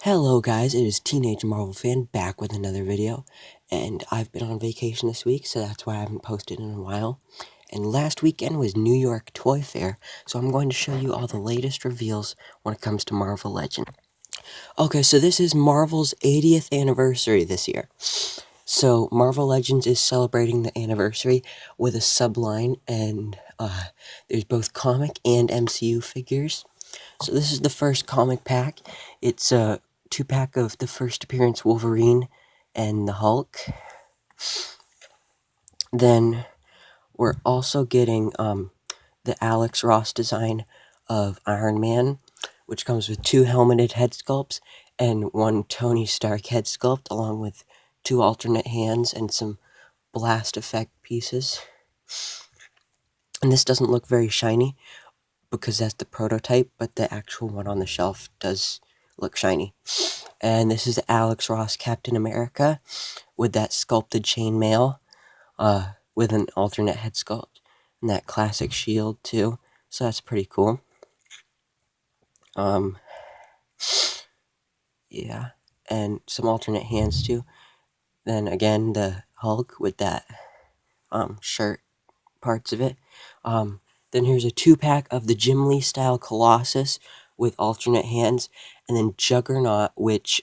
Hello guys, it is Teenage Marvel Fan back with another video, and I've been on vacation this week, so that's why I haven't posted in a while. And last weekend was New York Toy Fair, so I'm going to show you all the latest reveals when it comes to Marvel Legends. Okay, so this is Marvel's 80th anniversary this year. So Marvel Legends is celebrating the anniversary with a subline, and there's both comic and MCU figures. So this is the first comic pack. It's a 2-pack of the first appearance Wolverine and the Hulk. Then we're also getting the Alex Ross design of Iron Man, which comes with 2 helmeted head sculpts and 1 Tony Stark head sculpt, along with 2 alternate hands and some blast effect pieces. And this doesn't look very shiny because that's the prototype, but the actual one on the shelf does look shiny. And this is Alex Ross Captain America with that sculpted chainmail, with an alternate head sculpt and that classic shield too. So that's pretty cool. Yeah, and some alternate hands too. Then again, the Hulk with that shirt parts of it. Then here's a 2-pack of the Jim Lee style Colossus with alternate hands, and then Juggernaut, which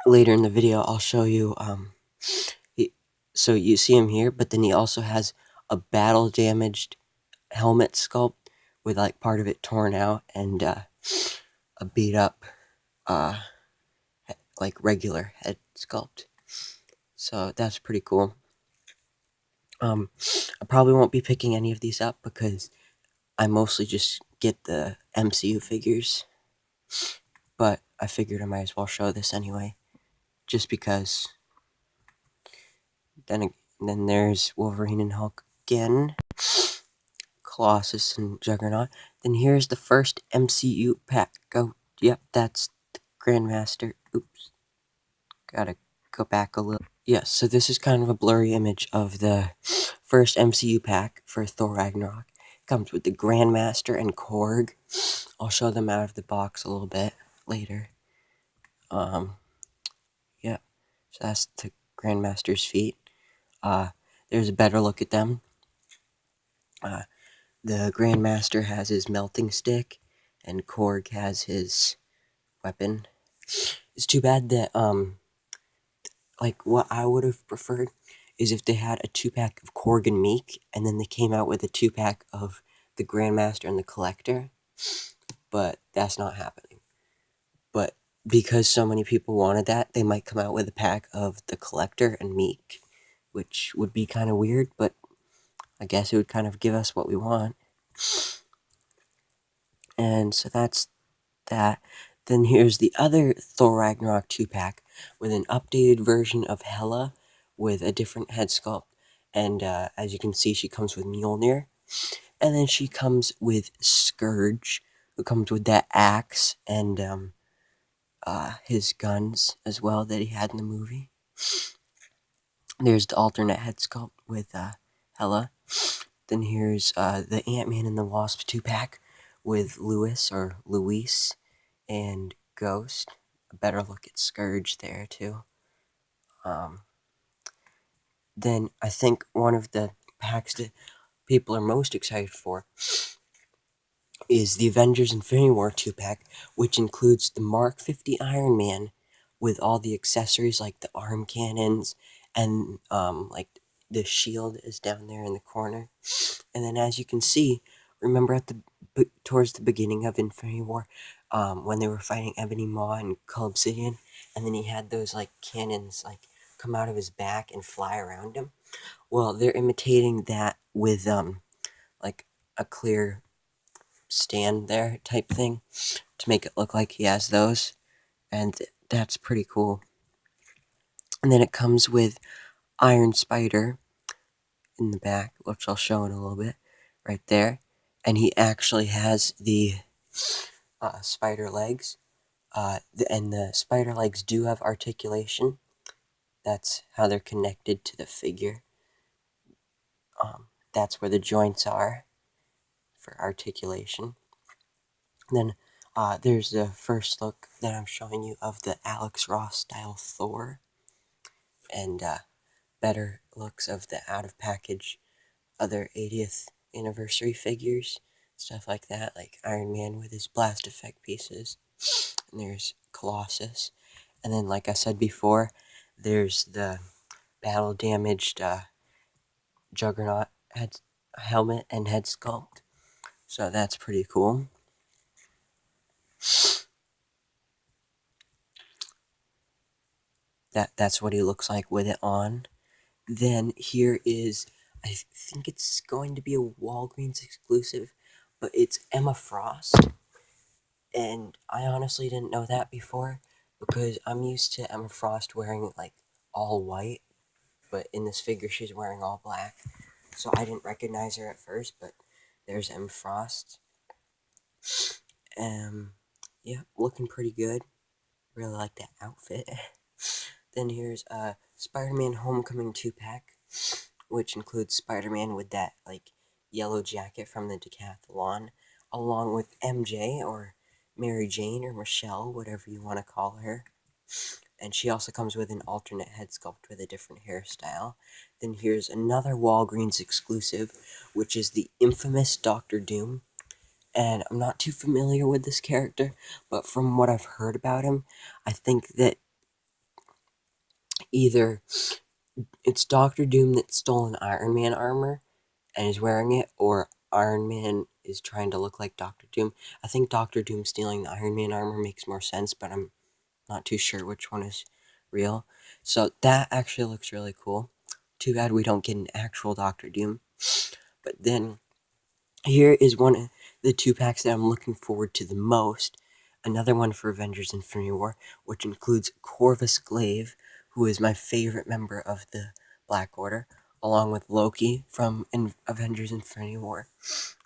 later in the video I'll show you. So you see him here, but then he also has a battle damaged helmet sculpt with like part of it torn out and a beat up like regular head sculpt. So that's pretty cool. I probably won't be picking any of these up because I mostly just get the MCU figures, but I figured I might as well show this anyway, just because. Then there's Wolverine and Hulk again, Colossus and Juggernaut. Then here's the first MCU pack. Yep, that's the Grandmaster. Oops, gotta go back a little. Yes, so this is kind of a blurry image of the first MCU pack for Thor Ragnarok. Comes with the Grandmaster and Korg. I'll show them out of the box a little bit later. Yeah, so that's the Grandmaster's feet. There's a better look at them. The Grandmaster has his melting stick, and Korg has his weapon. It's too bad that, like, what I would have preferred is if they had a 2-pack of Korg and Meek, and then they came out with a 2-pack of the Grandmaster and the Collector, but that's not happening. But because so many people wanted that, they might come out with a pack of the Collector and Meek, which would be kind of weird, but I guess it would kind of give us what we want. And so that's that. Then here's the other Thor Ragnarok 2-pack with an updated version of Hela with a different head sculpt. And as you can see, she comes with Mjolnir. And then she comes with Scourge, who comes with that axe and his guns as well that he had in the movie. There's the alternate head sculpt with Hela. Then here's the Ant-Man and the Wasp 2-pack with Luis and Ghost. A better look at Scourge there too. Then I think one of the packs that people are most excited for is the Avengers Infinity War 2-pack, which includes the Mark 50 Iron Man with all the accessories like the arm cannons and like the shield is down there in the corner. And then as you can see, remember towards the beginning of Infinity War, when they were fighting Ebony Maw and Cull Obsidian, and then he had those like cannons like come out of his back and fly around him. Well, they're imitating that with like a clear stand there type thing to make it look like he has those, and that's pretty cool. And then it comes with Iron Spider in the back, which I'll show in a little bit, right there. And he actually has the spider legs, and the spider legs do have articulation. That's how they're connected to the figure. That's where the joints are for articulation. And then There's the first look that I'm showing you of the Alex Ross style Thor, and better looks of the out of package other 80th anniversary figures, stuff like that, like Iron Man with his blast effect pieces, and there's Colossus, and then like I said before, there's the battle damaged Juggernaut head helmet and head sculpt, so that's pretty cool. That's what he looks like with it on. Then here is, I think it's going to be a Walgreens exclusive, but it's Emma Frost. And I honestly didn't know that before, because I'm used to Emma Frost wearing like all white, but in this figure she's wearing all black. So I didn't recognize her at first, but there's Emma Frost. Yeah, looking pretty good. Really like that outfit. Then here's a Spider-Man Homecoming 2-pack, which includes Spider-Man with that like yellow jacket from the Decathlon, along with MJ or Mary Jane or Michelle, whatever you want to call her. And she also comes with an alternate head sculpt with a different hairstyle. Then here's another Walgreens exclusive, which is the infamous Doctor Doom. And I'm not too familiar with this character, but from what I've heard about him, I think that either it's Doctor Doom that stole an Iron Man armor and is wearing it, or Iron Man is trying to look like Doctor Doom. I think Doctor Doom stealing the Iron Man armor makes more sense, but I'm not too sure which one is real. So that actually looks really cool. Too bad we don't get an actual Doctor Doom. But then here is one of the 2-packs that I'm looking forward to the most. Another one for Avengers Infinity War, which includes Corvus Glaive, who is my favorite member of the Black Order, along with Loki from Avengers Infinity War,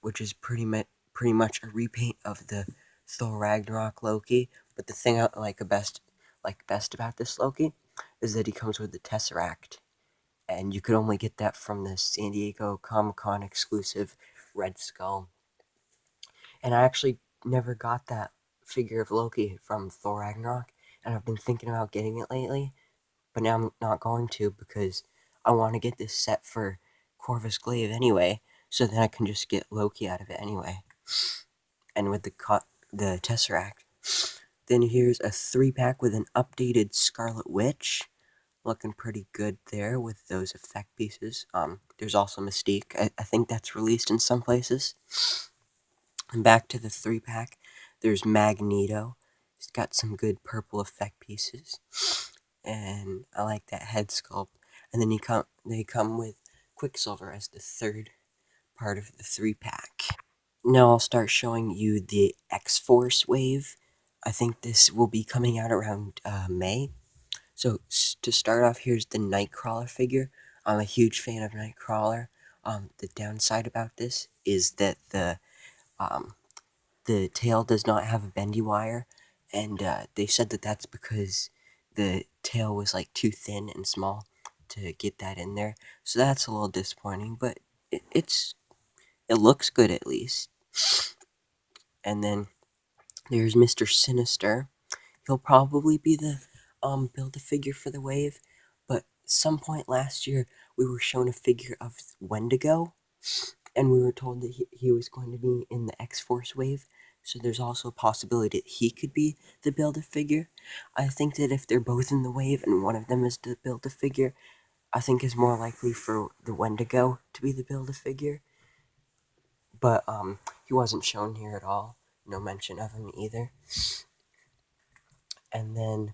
which is pretty much a repaint of the Thor Ragnarok Loki. But the thing I like best about this Loki is that he comes with the Tesseract, and you could only get that from the San Diego Comic-Con exclusive Red Skull. And I actually never got that figure of Loki from Thor Ragnarok, and I've been thinking about getting it lately, but now I'm not going to because I want to get this set for Corvus Glaive anyway, so then I can just get Loki out of it anyway. And with the Tesseract. Then here's a 3-pack with an updated Scarlet Witch. Looking pretty good there with those effect pieces. There's also Mystique. I think that's released in some places. And back to the 3-pack, there's Magneto. He's got some good purple effect pieces, and I like that head sculpt. And then they come with Quicksilver as the third part of the 3-pack. Now I'll start showing you the X-Force wave. I think this will be coming out around May. So to start off, here's the Nightcrawler figure. I'm a huge fan of Nightcrawler. The downside about this is that the tail does not have a bendy wire, and they said that that's because the tail was like too thin and small to get that in there. So that's a little disappointing, but it looks good at least. And then there's Mr. Sinister. He'll probably be the Build-A-Figure for the wave, but some point last year we were shown a figure of Wendigo, and we were told that he was going to be in the X-Force wave, so there's also a possibility that he could be the Build-A-Figure. I think that if they're both in the wave and one of them is the Build-A-Figure, I think it's more likely for the Wendigo to be the Build-A-Figure. But he wasn't shown here at all. No mention of him either. And then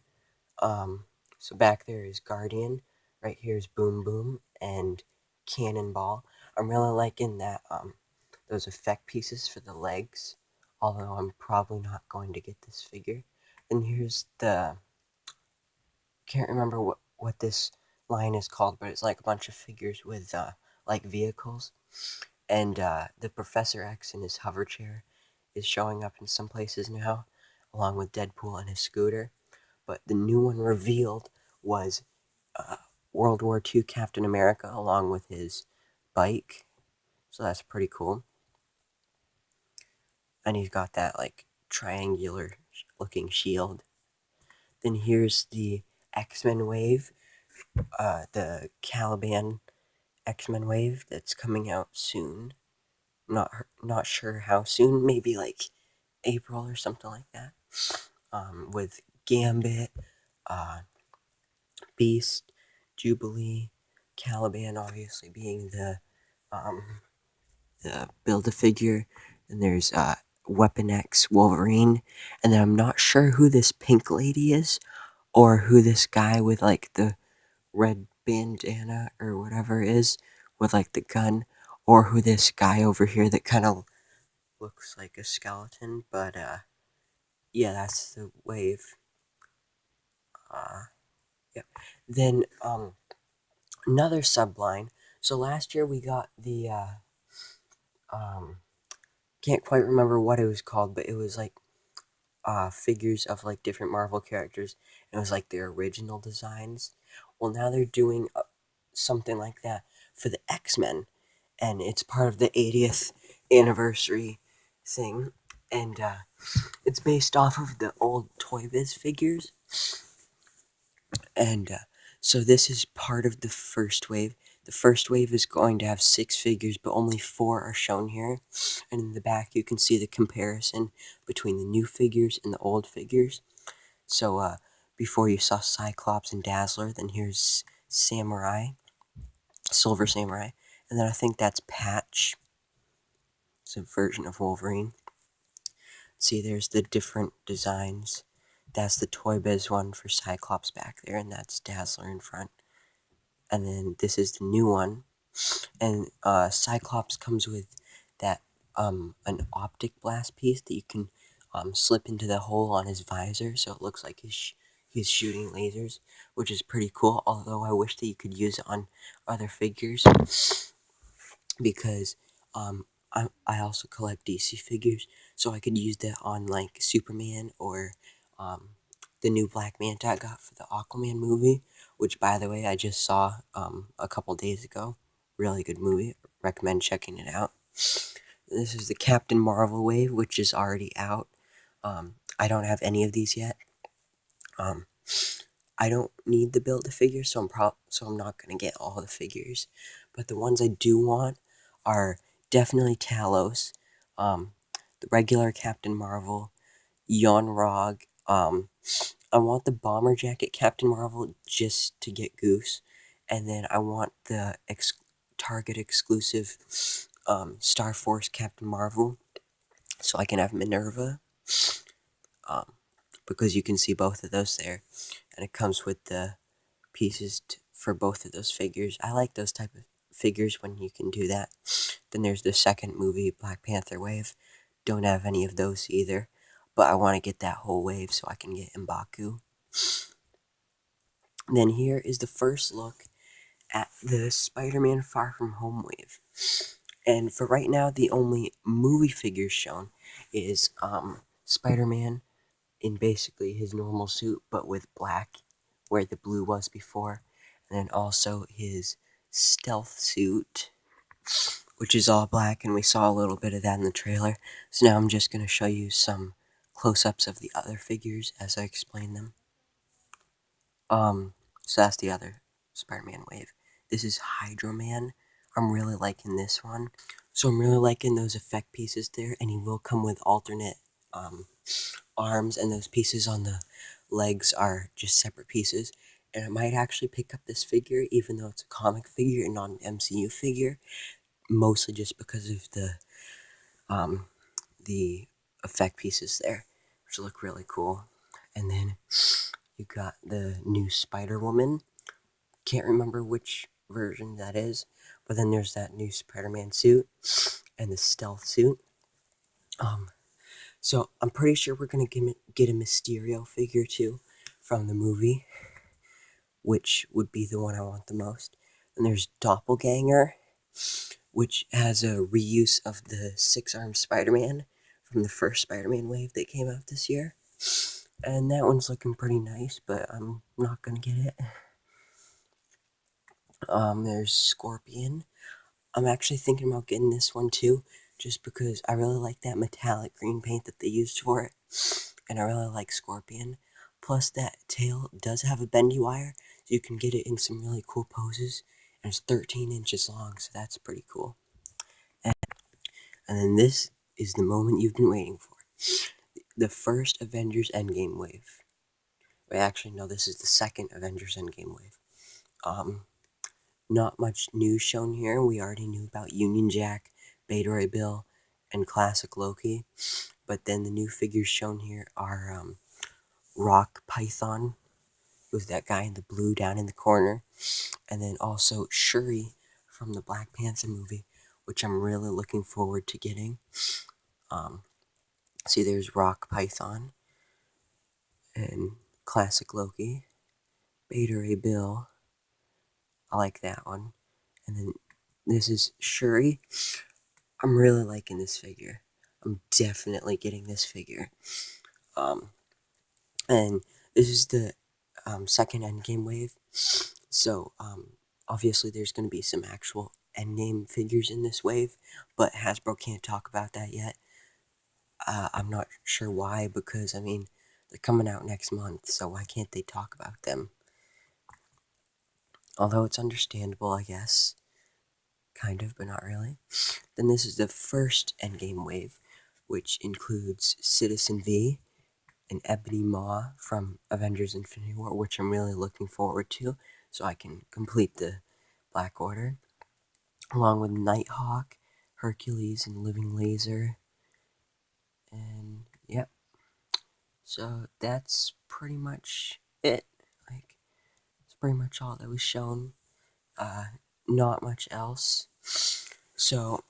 so back there is Guardian. Right here is Boom Boom and Cannonball. I'm really liking that those effect pieces for the legs, although I'm probably not going to get this figure. And here's the, can't remember what this line is called, but it's like a bunch of figures with like vehicles. And the Professor X in his hover chair is showing up in some places now, along with Deadpool and his scooter. But the new one revealed was World War II Captain America along with his bike. So that's pretty cool. And he's got that like triangular looking shield. Then here's the X-Men wave, the Caliban X-Men wave that's coming out soon. Not sure how soon, maybe like April or something like that. With Gambit, Beast, Jubilee, Caliban obviously being the Build-A-Figure, and there's Weapon X Wolverine, and then I'm not sure who this pink lady is, or who this guy with like the red bandana or whatever is, with like the gun, or who this guy over here that kind of looks like a skeleton, but yeah, that's the wave. Yeah. Then another subline. So last year we got the can't quite remember what it was called, but it was like figures of like different Marvel characters. And it was like their original designs. Well, now they're doing something like that for the X-Men, and it's part of the 80th anniversary thing, and it's based off of the old Toy Biz figures, and so this is part of the first wave. The first wave is going to have 6 figures, but only 4 are shown here. And in the back, you can see the comparison between the new figures and the old figures. So, before you saw Cyclops and Dazzler, then here's Samurai, Silver Samurai. And then I think that's Patch. It's a version of Wolverine. See, there's the different designs. That's the Toy Biz one for Cyclops back there, and that's Dazzler in front. And then this is the new one, and Cyclops comes with that an optic blast piece that you can slip into the hole on his visor, so it looks like he's shooting lasers, which is pretty cool. Although I wish that you could use it on other figures, because I also collect DC figures, so I could use that on like Superman or the new Black Manta I got for the Aquaman movie, which, by the way, I just saw a couple days ago. Really good movie. Recommend checking it out. This is the Captain Marvel wave, which is already out. I don't have any of these yet. I don't need the Build-A-Figure, so I'm not gonna get all the figures. But the ones I do want are definitely Talos, the regular Captain Marvel, Yon-Rogg. I want the bomber jacket Captain Marvel just to get Goose, and then I want the Target exclusive Star Force Captain Marvel, so I can have Minerva, because you can see both of those there, and it comes with the pieces for both of those figures. I like those type of figures when you can do that. Then there's the second movie, Black Panther wave. Don't have any of those either, but I want to get that whole wave so I can get M'Baku. Then here is the first look at the Spider-Man Far From Home wave. And for right now, the only movie figures shown is Spider-Man in basically his normal suit, but with black, where the blue was before. And then also his stealth suit, which is all black, and we saw a little bit of that in the trailer. So now I'm just going to show you some close-ups of the other figures as I explain them. So that's the other Spider-Man wave. This is Hydro Man. I'm really liking this one. So I'm really liking those effect pieces there, and he will come with alternate arms, and those pieces on the legs are just separate pieces. And I might actually pick up this figure, even though it's a comic figure and not an MCU figure, mostly just because of the effect pieces there, which look really cool. And then you got the new Spider-Woman. Can't remember which version that is, but then there's that new Spider-Man suit and the stealth suit. So I'm pretty sure we're gonna get a Mysterio figure too from the movie, which would be the one I want the most. And there's Doppelganger, which has a reuse of the 6-armed Spider-Man from the first Spider-Man wave that came out this year. And that one's looking pretty nice, but I'm not gonna get it. There's Scorpion. I'm actually thinking about getting this one too, just because I really like that metallic green paint that they used for it, and I really like Scorpion. Plus, that tail does have a bendy wire, so you can get it in some really cool poses, and it's 13 inches long, so that's pretty cool. And then this is the moment you've been waiting for. The first Avengers Endgame wave. Wait, actually, no, this is the second Avengers Endgame wave. Not much news shown here. We already knew about Union Jack, Beta Ray Bill, and Classic Loki. But then the new figures shown here are Rock Python, who's that guy in the blue down in the corner. And then also Shuri from the Black Panther movie, which I'm really looking forward to getting. See, there's Rock Python and Classic Loki, Beta Ray Bill. I like that one. And then this is Shuri. I'm really liking this figure. I'm definitely getting this figure. And this is the second Endgame wave. So, obviously there's going to be some actual Endgame figures in this wave, but Hasbro can't talk about that yet. I'm not sure why, because, I mean, they're coming out next month, so why can't they talk about them? Although it's understandable, I guess. Kind of, but not really. Then this is the first Endgame wave, which includes Citizen V and Ebony Maw from Avengers Infinity War, which I'm really looking forward to, so I can complete the Black Order, along with Nighthawk, Hercules, and Living Laser. And, yep. So that's pretty much it. Like, it's pretty much all that was shown. Not much else. So,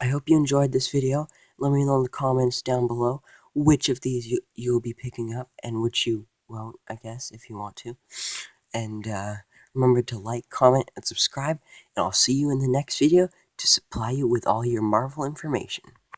I hope you enjoyed this video. Let me know in the comments down below which of these you'll be picking up and which you won't, I guess, if you want to. And remember to like, comment, and subscribe, and I'll see you in the next video to supply you with all your Marvel information.